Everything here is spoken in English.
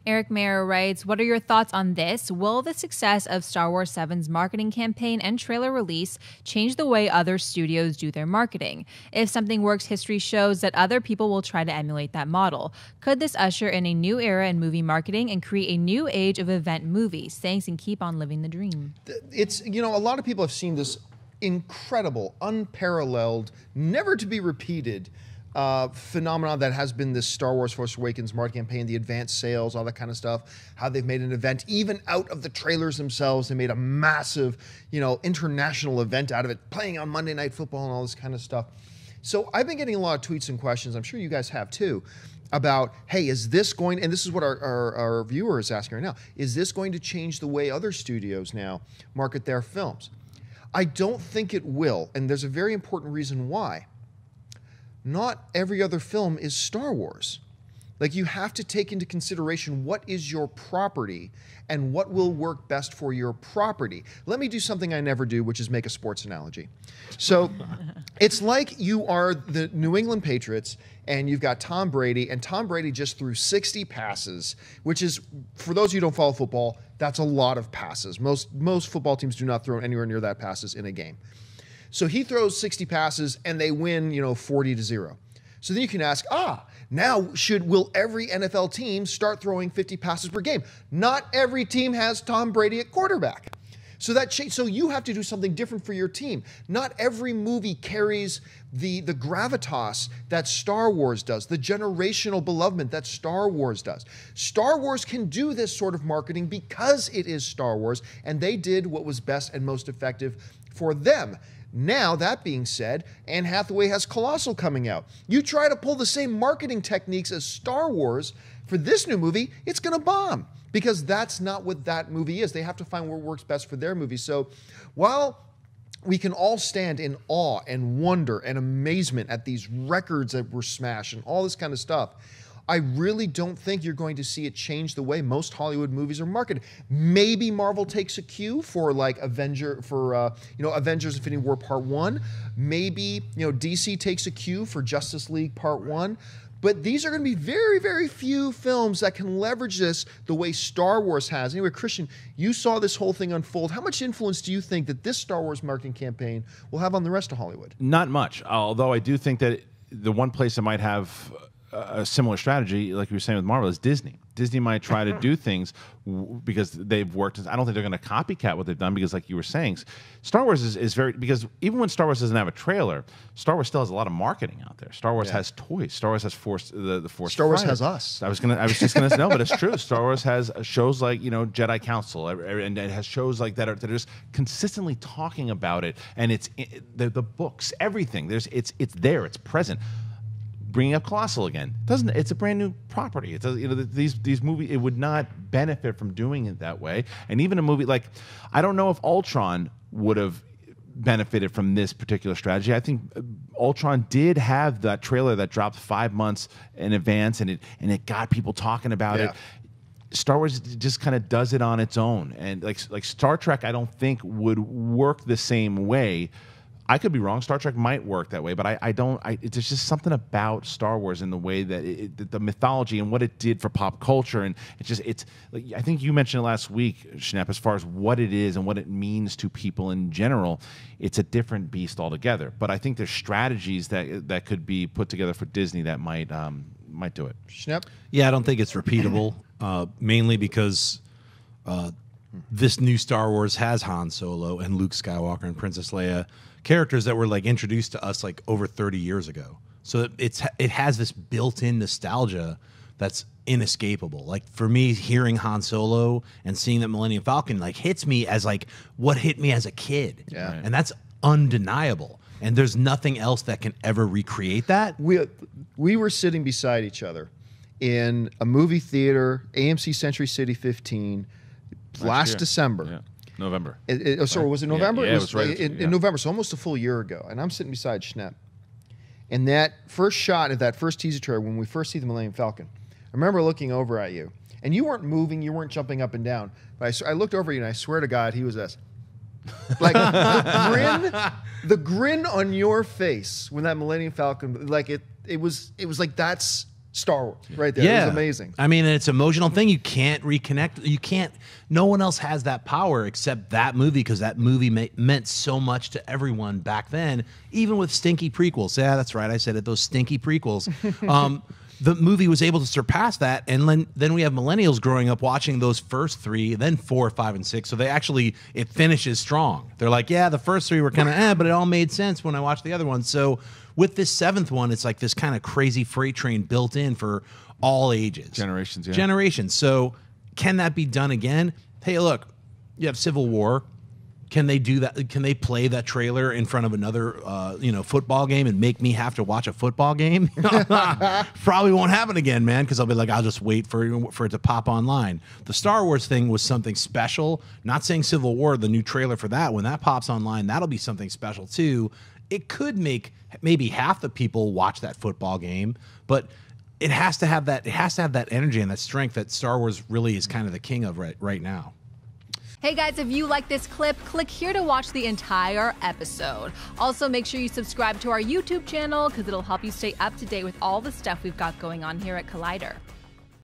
Eric Maier writes, what are your thoughts on this? Will the success of Star Wars VII's marketing campaign and trailer release change the way other studios do their marketing? If something works, history shows that other people will try to emulate that model. Could this usher in a new era in movie marketing and create a new age of event movies? Thanks, and keep on living the dream. It's, you know, a lot of people have seen this incredible, unparalleled, never to be repeated phenomenon that has been this Star Wars Force Awakens marketing campaign, the advanced sales, all that kind of stuff, how they've made an event, even out of the trailers themselves. They made a massive, you know, international event out of it, playing on Monday Night Football and all this kind of stuff. So I've been getting a lot of tweets and questions, I'm sure you guys have too, about, hey, is this going, and this is what our viewer is asking right now, is this going to change the way other studios now market their films? I don't think it will, and there's a very important reason why. Not every other film is Star Wars. Like, you have to take into consideration what is your property and what will work best for your property. Let me do something I never do, which is make a sports analogy. So it's like you are the New England Patriots and you've got Tom Brady, and Tom Brady just threw 60 passes, which is, for those of you who don't follow football, that's a lot of passes. Most football teams do not throw anywhere near that passes in a game. So he throws 60 passes and they win, you know, 40-0. So then you can ask, now will every NFL team start throwing 50 passes per game? Not every team has Tom Brady at quarterback. So so you have to do something different for your team. Not every movie carries the gravitas that Star Wars does, the generational belovement that Star Wars does. Star Wars can do this sort of marketing because it is Star Wars, and they did what was best and most effective for them. Now, that being said, Anne Hathaway has Colossal coming out. You try to pull the same marketing techniques as Star Wars for this new movie, it's going to bomb, because that's not what that movie is. They have to find what works best for their movie. So while we can all stand in awe and wonder and amazement at these records that were smashed and all this kind of stuff, I really don't think you're going to see it change the way most Hollywood movies are marketed. Maybe Marvel takes a cue for like Avengers Infinity War Part 1. Maybe, you know, DC takes a cue for Justice League Part 1. But these are going to be very, very few films that can leverage this the way Star Wars has. Anyway, Christian, you saw this whole thing unfold. How much influence do you think that this Star Wars marketing campaign will have on the rest of Hollywood? Not much, although I do think that the one place that might have a similar strategy, like you were saying with Marvel, is Disney. Disney might try to do things because they've worked. I don't think they're going to copycat what they've done, because like you were saying, Star Wars is very, because even when Star Wars doesn't have a trailer, Star Wars still has a lot of marketing out there. Star Wars has toys. Star Wars has the Force. Star Wars has us. I was just gonna no, but it's true. Star Wars has shows like, you know, Jedi Council, and it has shows like that are just consistently talking about it, and it's the books, everything. It's there. It's present. Bringing up Colossal again, it's a brand new property. It's these movies, it would not benefit from doing it that way. And even a movie like, I don't know if Ultron would have benefited from this particular strategy. I think Ultron did have that trailer that dropped 5 months in advance, and it got people talking about it. Star Wars just kind of does it on its own, and like Star Trek, I don't think would work the same way. I could be wrong. Star Trek might work that way, but I don't. There's just something about Star Wars in the way that the mythology and what it did for pop culture, and it's like, I think you mentioned it last week, Schnepp, as far as what it is and what it means to people in general. It's a different beast altogether. But I think there's strategies that could be put together for Disney that might do it. Schnepp? Yeah, I don't think it's repeatable, mainly because this new Star Wars has Han Solo and Luke Skywalker and Princess Leia, characters that were like introduced to us like over 30 years ago. So it has this built-in nostalgia that's inescapable. Like for me, hearing Han Solo and seeing that Millennium Falcon like hits me as like what hit me as a kid. Yeah. And that's undeniable. And there's nothing else that can ever recreate that. We were sitting beside each other in a movie theater, AMC Century City 15, last December. Yeah. November. Sorry, was it November? Yeah, it was right in November, so almost a full year ago. And I'm sitting beside Schnepp. And that first shot of that first teaser trailer, when we first see the Millennium Falcon, I remember looking over at you. And you weren't moving, you weren't jumping up and down. But I looked over at you, and I swear to God, he was this. Like, the grin on your face when that Millennium Falcon, like it was like, that's Star Wars right there. Yeah. It was amazing. I mean, it's an emotional thing. You can't reconnect. You can't. No one else has that power except that movie, because that movie meant so much to everyone back then, even with stinky prequels. Yeah, that's right. I said it. Those stinky prequels. The movie was able to surpass that, and then we have millennials growing up watching those first three, then 4, 5, and 6. So it finishes strong. They're like, yeah, the first three were kind of but it all made sense when I watched the other ones. So with this 7th one, it's like this kind of crazy freight train built in for all ages, Generations, yeah. generations. So can that be done again? Hey, look, you have Civil War. Can they do that? Can they play that trailer in front of another, football game and make me have to watch a football game? Probably won't happen again, man, because I'll be like, I'll just wait for it to pop online. The Star Wars thing was something special. Not saying Civil War, the new trailer for that, when that pops online, that'll be something special too. It could make maybe half the people watch that football game, but it has to have that. It has to have that energy and that strength that Star Wars really is kind of the king of right now. Hey guys, if you like this clip, click here to watch the entire episode. Also, make sure you subscribe to our YouTube channel because it'll help you stay up to date with all the stuff we've got going on here at Collider.